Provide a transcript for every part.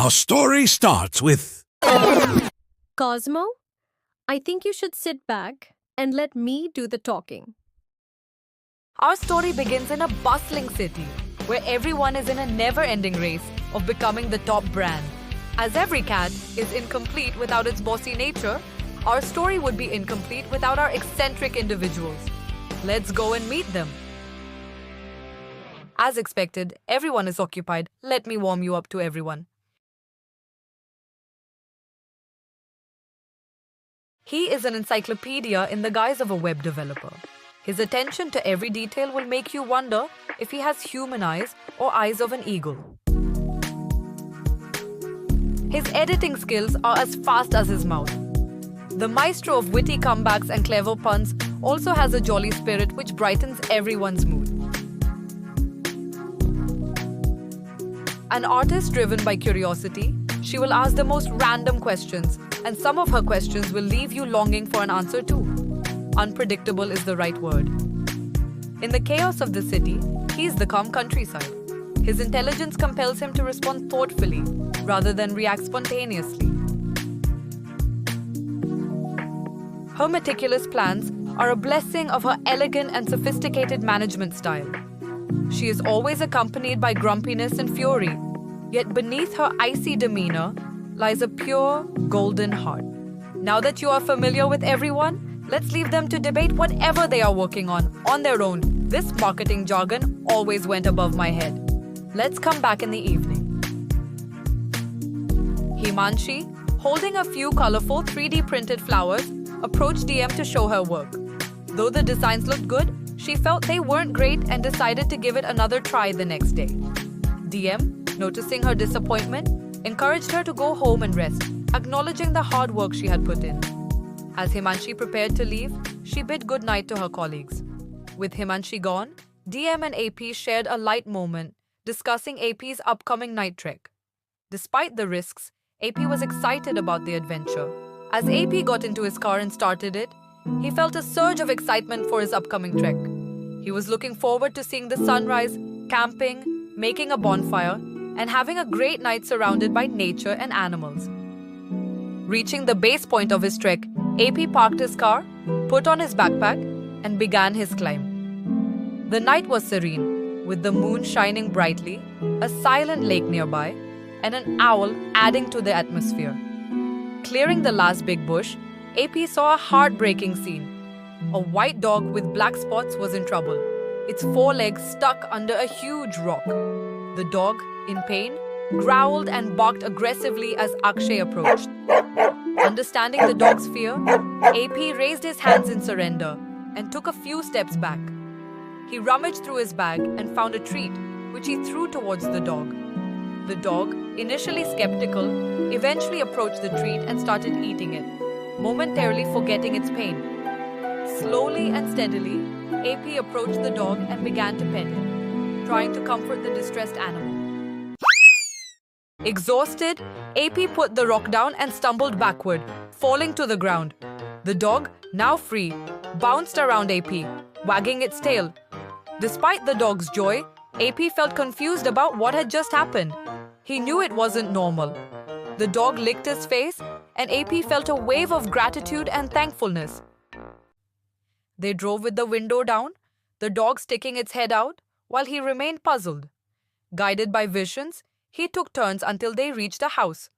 Our story starts with... Cosmo, I think you should sit back and let me do the talking. Our story begins in a bustling city where everyone is in a never-ending race of becoming the top brand. As every cat is incomplete without its bossy nature, our story would be incomplete without our eccentric individuals. Let's go and meet them. As expected, everyone is occupied. Let me warm you up to everyone. He is an encyclopedia in the guise of a web developer. His attention to every detail will make you wonder if he has human eyes or eyes of an eagle. His editing skills are as fast as his mouth. The maestro of witty comebacks and clever puns also has a jolly spirit which brightens everyone's mood. An artist driven by curiosity, she will ask the most random questions, and some of her questions will leave you longing for an answer too. Unpredictable is the right word. In the chaos of the city, he is the calm countryside. His intelligence compels him to respond thoughtfully rather than react spontaneously. Her meticulous plans are a blessing of her elegant and sophisticated management style. She is always accompanied by grumpiness and fury, yet beneath her icy demeanor lies a pure, golden heart. Now that you are familiar with everyone, let's leave them to debate whatever they are working on their own. This marketing jargon always went above my head. Let's come back in the evening. Himanshi, holding a few colorful 3D printed flowers, approached DM to show her work. Though the designs looked good, she felt they weren't great and decided to give it another try the next day. DM, noticing her disappointment, encouraged her to go home and rest, acknowledging the hard work she had put in. As Himanshi prepared to leave, she bid goodnight to her colleagues. With Himanshi gone, DM and AP shared a light moment, discussing AP's upcoming night trek. Despite the risks, AP was excited about the adventure. As AP got into his car and started it, he felt a surge of excitement for his upcoming trek. He was looking forward to seeing the sunrise, camping, making a bonfire, and having a great night surrounded by nature and animals. Reaching the base point of his trek, AP parked his car, put on his backpack, and began his climb. The night was serene, with the moon shining brightly, a silent lake nearby, and an owl adding to the atmosphere. Clearing the last big bush, AP saw a heartbreaking scene. A white dog with black spots was in trouble, its forelegs stuck under a huge rock. The dog, in pain, growled and barked aggressively as Akshay approached. Understanding the dog's fear, AP raised his hands in surrender and took a few steps back. He rummaged through his bag and found a treat, which he threw towards the dog. The dog, initially skeptical, eventually approached the treat and started eating it, momentarily forgetting its pain. Slowly and steadily, AP approached the dog and began to pet it, trying to comfort the distressed animal. Exhausted, AP put the rock down and stumbled backward, falling to the ground. The dog, now free, bounced around AP, wagging its tail. Despite the dog's joy, AP felt confused about what had just happened. He knew it wasn't normal. The dog licked his face, and AP felt a wave of gratitude and thankfulness. They drove with the window down, the dog sticking its head out, while he remained puzzled. Guided by visions, he took turns until they reached a house.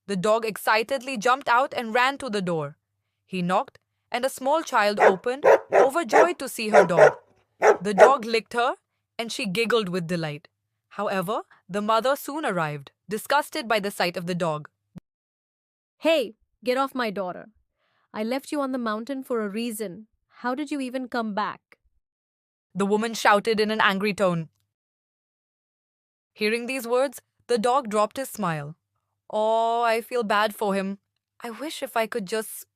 The dog excitedly jumped out and ran to the door. He knocked, and a small child opened, overjoyed to see her dog. The dog licked her, and she giggled with delight. However, the mother soon arrived, disgusted by the sight of the dog. Hey, get off my daughter. I left you on the mountain for a reason. How did you even come back? The woman shouted in an angry tone. Hearing these words, the dog dropped his smile. Oh, I feel bad for him. I wish if I could just...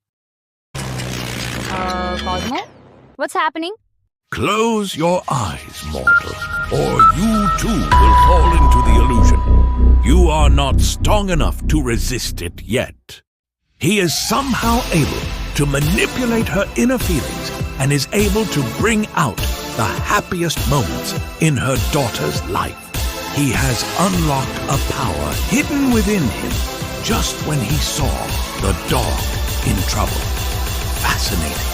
Cosmo? What's happening? Close your eyes, mortal, or you too will fall into the illusion. You are not strong enough to resist it yet. He is somehow able to manipulate her inner feelings and is able to bring out the happiest moments in her daughter's life. He has unlocked a power hidden within him just when he saw the dog in trouble. Fascinating.